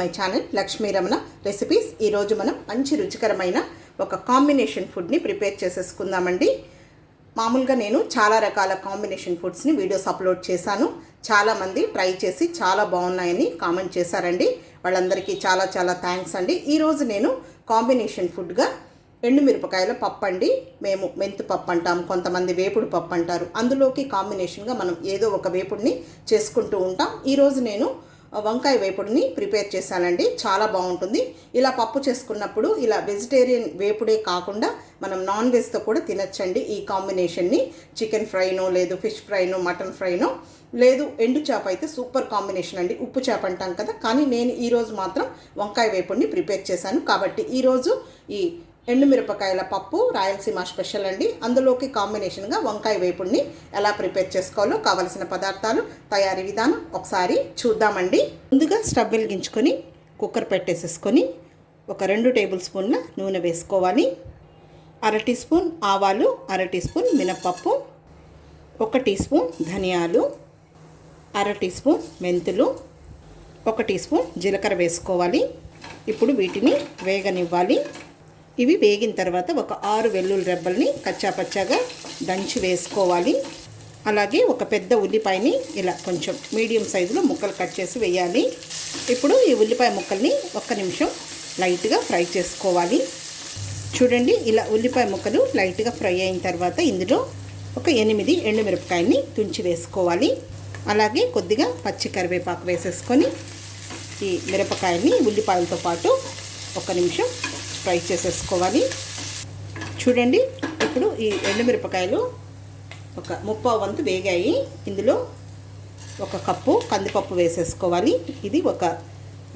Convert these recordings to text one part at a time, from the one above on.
My channel Lakshmi Ramana recipes. ఈరోజు మనం మంచి రుచికరమైన ఒక కాంబినేషన్ ఫుడ్ని ప్రిపేర్ చేసేసుకుందామండి. మామూలుగా నేను చాలా రకాల కాంబినేషన్ ఫుడ్స్ని వీడియోస్ అప్లోడ్ చేశాను. చాలామంది ట్రై చేసి చాలా బాగున్నాయని కామెంట్ చేశారండి. వాళ్ళందరికీ చాలా చాలా థ్యాంక్స్ అండి. ఈరోజు నేను కాంబినేషన్ ఫుడ్గా ఎండుమిరపకాయల పప్పు అండి. మేము మెంతు పప్పు అంటాం, కొంతమంది వేపుడు పప్పు అంటారు. అందులోకి కాంబినేషన్గా మనం ఏదో ఒక వేపుడిని చేసుకుంటూ ఉంటాం. ఈరోజు నేను వంకాయ వేపుడిని ప్రిపేర్ చేశానండి. చాలా బాగుంటుంది. ఇలా పప్పు చేసుకున్నప్పుడు ఇలా వెజిటేరియన్ వేపుడే కాకుండా మనం నాన్ వెజ్తో కూడా తినచ్చండి ఈ కాంబినేషన్ని. చికెన్ ఫ్రైనో, లేదు ఫిష్ ఫ్రైనో, మటన్ ఫ్రైనో, లేదు ఎండు చేప అయితే సూపర్ కాంబినేషన్ అండి. ఉప్పు చేప అంటాం కదా, కానీ నేను ఈరోజు మాత్రం వంకాయ వేపుడిని ప్రిపేర్ చేశాను. కాబట్టి ఈరోజు ఈ ఎండుమిరపకాయల పప్పు రాయలసీమ స్పెషల్ అండి. అందులోకి కాంబినేషన్గా వంకాయ వేపుడిని ఎలా ప్రిపేర్ చేసుకోవాలో కావలసిన పదార్థాలు, తయారీ విధానం ఒకసారి చూద్దామండి. ముందుగా స్టవ్ వెలిగించుకొని కుక్కర్ పెట్టేసేసుకొని ఒక 2 టేబుల్ స్పూన్ల నూనె వేసుకోవాలి. 1/2 టీ స్పూన్ ఆవాలు, 1/2 టీ స్పూన్ మినప్పప్పు, 1 టీ స్పూన్ ధనియాలు, 1/2 టీ స్పూన్ మెంతులు, 1 టీ స్పూన్ జీలకర్ర వేసుకోవాలి. ఇప్పుడు వీటిని వేగనివ్వాలి. ఇవి వేగిన తర్వాత ఒక 6 వెల్లుల్లి రెబ్బల్ని కచ్చాపచ్చాగా దంచి వేసుకోవాలి. అలాగే ఒక పెద్ద ఉల్లిపాయని ఇలా కొంచెం మీడియం సైజులో ముక్కలు కట్ చేసి వేయాలి. ఇప్పుడు ఈ ఉల్లిపాయ ముక్కల్ని 1 నిమిషం లైట్గా ఫ్రై చేసుకోవాలి. చూడండి, ఇలా ఉల్లిపాయ ముక్కలు లైట్గా ఫ్రై అయిన తర్వాత ఇందులో ఒక 8 ఎండుమిరపకాయని తుంచి వేసుకోవాలి. అలాగే కొద్దిగా పచ్చి కరివేపాకు వేసేసుకొని ఈ మిరపకాయని ఉల్లిపాయలతో పాటు 1 నిమిషం ఫ్రై చేసేసుకోవాలి. చూడండి, ఇప్పుడు ఈ ఎండుమిరపకాయలు ఒక 1/4 వంతు వేగాయి. ఇందులో 1 కప్పు కందిపప్పు వేసేసుకోవాలి. ఇది ఒక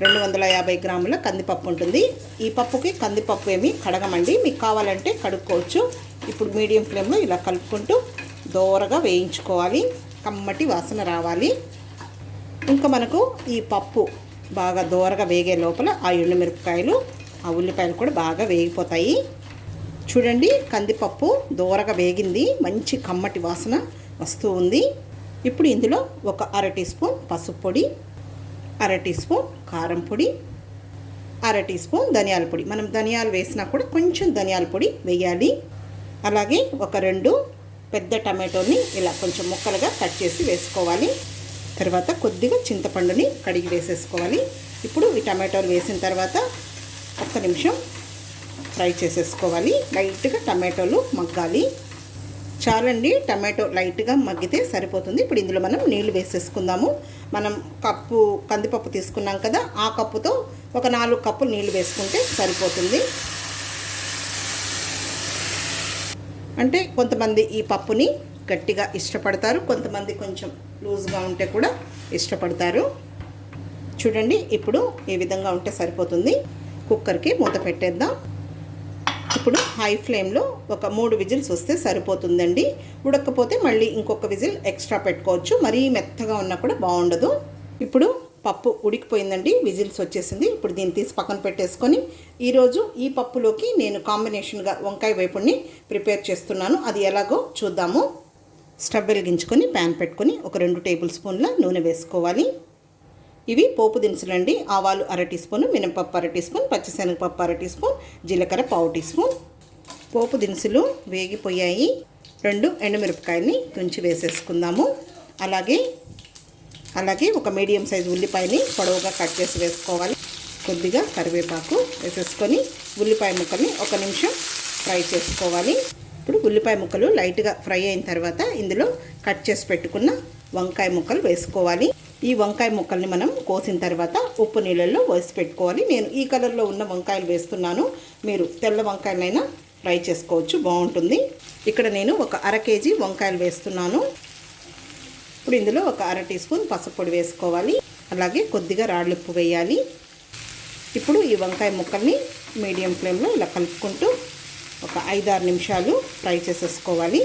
250 గ్రాముల కందిపప్పు ఉంటుంది. ఈ పప్పుకి కందిపప్పు ఏమి కడగమండి, మీకు కావాలంటే కడుక్కోవచ్చు. ఇప్పుడు మీడియం ఫ్లేమ్లో ఇలా కలుపుకుంటూ దోరగా వేయించుకోవాలి. కమ్మటి వాసన రావాలి. ఇంకా మనకు ఈ పప్పు బాగా దోరగా వేగే లోపల ఆ ఎండుమిరపకాయలు, ఆ ఉల్లిపాయలు కూడా బాగా వేగిపోతాయి. చూడండి, కందిపప్పు దోరగా వేగింది, మంచి కమ్మటి వాసన వస్తూ ఉంది. ఇప్పుడు ఇందులో ఒక 1/2 టీ స్పూన్ పసుపు పొడి, 1/2 టీ స్పూన్ కారం పొడి, 1/2 టీ స్పూన్ ధనియాల పొడి. మనం ధనియాలు వేసినా కూడా కొంచెం ధనియాల పొడి వేయాలి. అలాగే ఒక 2 పెద్ద టమాటోని ఇలా కొంచెం ముక్కలుగా కట్ చేసి వేసుకోవాలి. తర్వాత కొద్దిగా చింతపండుని కడిగి వేసేసుకోవాలి. ఇప్పుడు ఈ టమాటోలు వేసిన తర్వాత 1 నిమిషం ఫ్రై చేసేసుకోవాలి. లైట్గా టమాటోలు మగ్గాలి. చాలండి, టమాటో లైట్గా మగ్గితే సరిపోతుంది. ఇప్పుడు ఇందులో మనం నీళ్లు వేసేసుకుందాము. మనం కప్పు కందిపప్పు తీసుకున్నాం కదా, ఆ కప్పుతో ఒక 4 కప్పులు నీళ్లు వేసుకుంటే సరిపోతుంది. అంటే కొంతమంది ఈ పప్పుని గట్టిగా ఇష్టపడతారు, కొంతమంది కొంచెం లూజ్గా ఉంటే కూడా ఇష్టపడతారు. చూడండి, ఇప్పుడు ఈ విధంగా ఉంటే సరిపోతుంది. కుక్కర్కి మూత పెట్టేద్దాం. ఇప్పుడు హై ఫ్లేమ్లో ఒక 3 విజిల్స్ వస్తే సరిపోతుందండి. ఉడకపోతే మళ్ళీ ఇంకొక విజిల్ ఎక్స్ట్రా పెట్టుకోవచ్చు. మరీ మెత్తగా ఉన్నా కూడా బాగుండదు. ఇప్పుడు పప్పు ఉడికిపోయిందండి, విజిల్స్ వచ్చేసింది. ఇప్పుడు దీన్ని తీసి పక్కన పెట్టేసుకొని ఈరోజు ఈ పప్పులోకి నేను కాంబినేషన్గా వంకాయ వేపుడిని ప్రిపేర్ చేస్తున్నాను. అది ఎలాగో చూద్దాము. స్టవ్ వెలిగించుకొని ప్యాన్ పెట్టుకొని ఒక 2 టేబుల్ స్పూన్ల నూనె వేసుకోవాలి. ఇవి పోపు దినుసులండి. ఆవాలు 1/2 టీ స్పూన్, మినపప్పు 1/2 టీ స్పూన్, పచ్చిశనగపప్పు 1/2 టీ స్పూన్, జీలకర్ర 1/4 టీ స్పూన్. పోపు దినుసులు వేగిపోయాయి. 2 ఎండుమిరపకాయలని తుంచి వేసేసుకుందాము. అలాగే ఒక మీడియం సైజు ఉల్లిపాయని పొడవుగా కట్ చేసి వేసుకోవాలి. కొద్దిగా కరివేపాకు వేసేసుకొని ఉల్లిపాయ ముక్కల్ని 1 నిమిషం ఫ్రై చేసుకోవాలి. ఇప్పుడు ఉల్లిపాయ ముక్కలు లైట్గా ఫ్రై అయిన తర్వాత ఇందులో కట్ చేసి పెట్టుకున్న వంకాయ ముక్కలు వేసుకోవాలి. ఈ వంకాయ ముక్కల్ని మనం కోసిన తర్వాత ఉప్పు నీళ్ళల్లో వేసి పెట్టుకోవాలి. నేను ఈ కలర్లో ఉన్న వంకాయలు వేస్తున్నాను. మీరు తెల్ల వంకాయలైనా ఫ్రై చేసుకోవచ్చు, బాగుంటుంది. ఇక్కడ నేను ఒక 1/2 కేజీ వంకాయలు వేస్తున్నాను. ఇప్పుడు ఇందులో ఒక 1/2 టీ స్పూన్ పసుపు పొడి వేసుకోవాలి. అలాగే కొద్దిగా రాళ్ళుప్పు వేయాలి. ఇప్పుడు ఈ వంకాయ ముక్కల్ని మీడియం ఫ్లేమ్లో ఇలా కలుపుకుంటూ ఒక 5-6 నిమిషాలు ఫ్రై చేసేసుకోవాలి.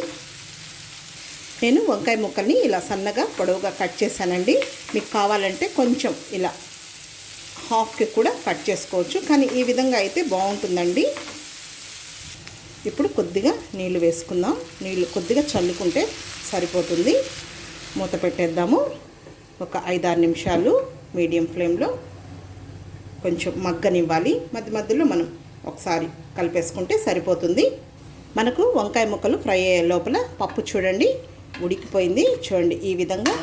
నేను వంకాయ ముక్కల్ని ఇలా సన్నగా పొడవుగా కట్ చేశానండి. మీకు కావాలంటే కొంచెం ఇలా హాఫ్కి కూడా కట్ చేసుకోవచ్చు, కానీ ఈ విధంగా అయితే బాగుంటుందండి. ఇప్పుడు కొద్దిగా నీళ్లు వేసుకుందాం. నీళ్లు కొద్దిగా చల్లుకుంటే సరిపోతుంది. మూత పెట్టేద్దాము. ఒక 5-6 నిమిషాలు మీడియం ఫ్లేమ్లో కొంచెం మగ్గనివ్వాలి. మధ్య మధ్యలో మనం ఒకసారి కలిపేసుకుంటే సరిపోతుంది. మనకు వంకాయ ముక్కలు ఫ్రై అయ్యే లోపల పప్పు చూడండి ఉడికిపోయింది. చూడండి ఈ విధంగా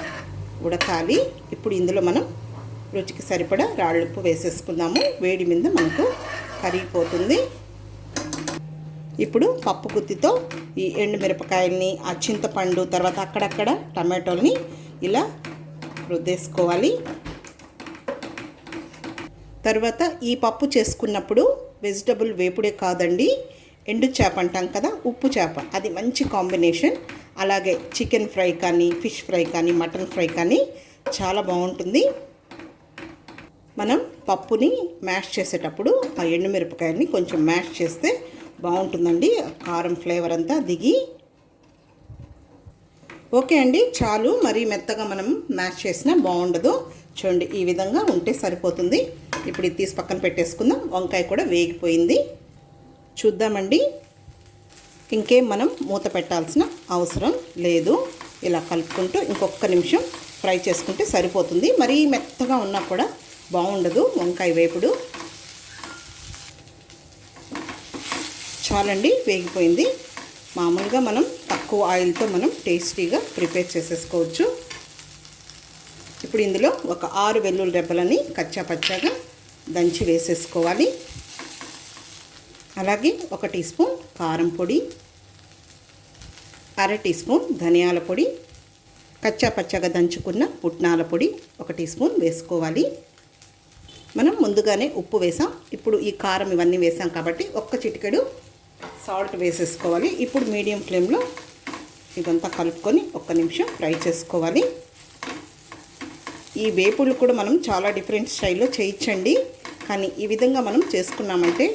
ఉడకాలి. ఇప్పుడు ఇందులో మనం రుచికి సరిపడా రాళ్ళుప్పు వేసేసుకుందాము. వేడి మీద మనకు కరిగిపోతుంది. ఇప్పుడు పప్పు గుత్తితో ఈ ఎండుమిరపకాయల్ని, ఆ చింతపండు, తర్వాత అక్కడక్కడ టమాటోల్ని ఇలా రుద్దేసుకోవాలి. తర్వాత ఈ పప్పు చేసుకున్నప్పుడు వెజిటబుల్ వేపుడే కాదండి, ఎండు చేప అంటాం కదా, ఉప్పు చేప, అది మంచి కాంబినేషన్. అలాగే చికెన్ ఫ్రై కానీ, ఫిష్ ఫ్రై కానీ, మటన్ ఫ్రై కానీ చాలా బాగుంటుంది. మనం పప్పుని మ్యాష్ చేసేటప్పుడు ఆ ఎండుమిరపకాయల్ని కొంచెం మ్యాష్ చేస్తే బాగుంటుందండి, కారం ఫ్లేవర్ అంతా దిగి. ఓకే అండి, చాలు. మరీ మెత్తగా మనం మ్యాష్ చేసినా బాగుండదు. చూడండి ఈ విధంగా ఉంటే సరిపోతుంది. ఇప్పుడు ఇది తీసి పక్కన పెట్టేసుకుందాం. వంకాయ కూడా వేగిపోయింది. చూద్దామండి. ఇంకేం మనం మూత పెట్టాల్సిన అవసరం లేదు. ఇలా కలుపుకుంటూ ఇంకొక నిమిషం ఫ్రై చేసుకుంటే సరిపోతుంది. మరీ మెత్తగా ఉన్నా కూడా బాగుండదు వంకాయ వేపుడు. చాలండి, వేగిపోయింది. మామూలుగా మనం తక్కువ ఆయిల్తో మనం టేస్టీగా ప్రిపేర్ చేసేసుకోవచ్చు. ఇప్పుడు ఇందులో ఒక 6 వెల్లుల్లి రెబ్బలని కచ్చా పచ్చాగా దంచి వేసేసుకోవాలి. అలాగే 1 టీ స్పూన్ కారం పొడి, 1/2 టీ స్పూన్ ధనియాల పొడి, కచ్చా పచ్చగా దంచుకున్న పుట్నాల పొడి 1 టీ స్పూన్ వేసుకోవాలి. మనం ముందుగానే ఉప్పు వేసాం. ఇప్పుడు ఈ కారం ఇవన్నీ వేసాం కాబట్టి 1 చిటికెడు సాల్ట్ వేసేసుకోవాలి. ఇప్పుడు మీడియం ఫ్లేమ్లో ఇదంతా కలుపుకొని 1 నిమిషం ఫ్రై చేసుకోవాలి. ఈ వేపుళ్ళు కూడా మనం చాలా డిఫరెంట్ స్టైల్లో చేయొచ్చండి, కానీ ఈ విధంగా మనం చేసుకున్నామంటే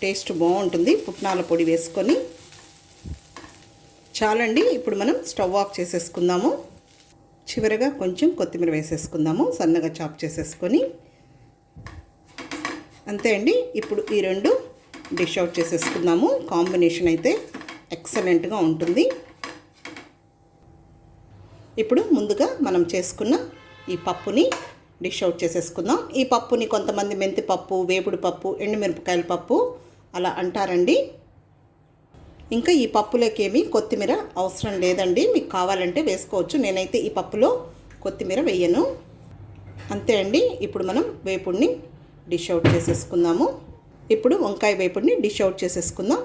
టేస్ట్ బాగుంటుంది. పుట్నాల పొడి వేసుకొని చాలండి. ఇప్పుడు మనం స్టవ్ ఆఫ్ చేసేసుకుందాము. చివరగా కొంచెం కొత్తిమీర వేసేసుకుందాము, సన్నగా చాప్ చేసేసుకొని. అంతే అండి. ఇప్పుడు ఈ 2 డిష్ అవుట్ చేసేసుకుందాము. కాంబినేషన్ అయితే ఎక్సలెంట్గా ఉంటుంది. ఇప్పుడు ముందుగా మనం చేసుకున్న ఈ పప్పుని డిష్ అవుట్ చేసేసుకుందాం. ఈ పప్పుని కొంతమంది మెంతి పప్పు, వేపుడు పప్పు, ఎండుమిరపకాయల పప్పు అలా అంటారండి. ఇంకా ఈ పప్పులోకేమీ కొత్తిమీర అవసరం లేదండి, మీకు కావాలంటే వేసుకోవచ్చు. నేనైతే ఈ పప్పులో కొత్తిమీర వేయను. అంతే అండి. ఇప్పుడు మనం వేపుడిని డిష్ అవుట్ చేసేసుకుందాము. ఇప్పుడు వంకాయ వేపుడిని డిష్ అవుట్ చేసేసుకుందాం.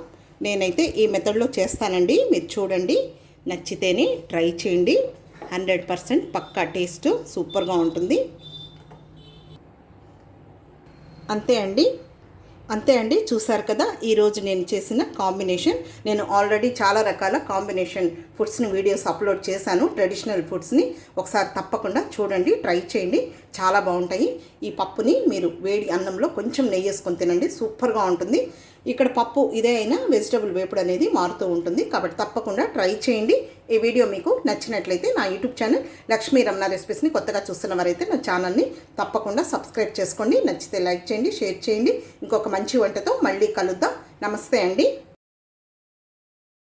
నేనైతే ఈ మెథడ్లో చేస్తానండి, మీరు చూడండి. నచ్చితేనే ట్రై చేయండి. 100% పక్కా టేస్ట్ సూపర్గా ఉంటుంది. అంతే అండి, చూసారు కదా ఈరోజు నేను చేసిన కాంబినేషన్. నేను ఆల్రెడీ చాలా రకాల కాంబినేషన్ ఫుడ్స్ని వీడియోస్ అప్లోడ్ చేశాను, ట్రెడిషనల్ ఫుడ్స్ని. ఒకసారి తప్పకుండా చూడండి, ట్రై చేయండి, చాలా బాగుంటాయి. ఈ పప్పుని మీరు వేడి అన్నంలో కొంచెం నెయ్యి వేసుకొని తినండి, సూపర్గా ఉంటుంది. ఇక్కడ పప్పు ఇదే అయినా వెజిటబుల్ వేపుడు అనేది మారుతూ ఉంటుంది, కాబట్టి తప్పకుండా ట్రై చేయండి. ఈ వీడియో మీకు నచ్చినట్లయితే నా యూట్యూబ్ ఛానల్ లక్ష్మీ రమణ రెసిపీస్ని కొత్తగా చూస్తున్నవారైతే నా ఛానల్ని తప్పకుండా సబ్స్క్రైబ్ చేసుకోండి. నచ్చితే లైక్ చేయండి, షేర్ చేయండి. ఇంకొక మంచి వంటతో మళ్ళీ కలుద్దాం. నమస్తే అండి.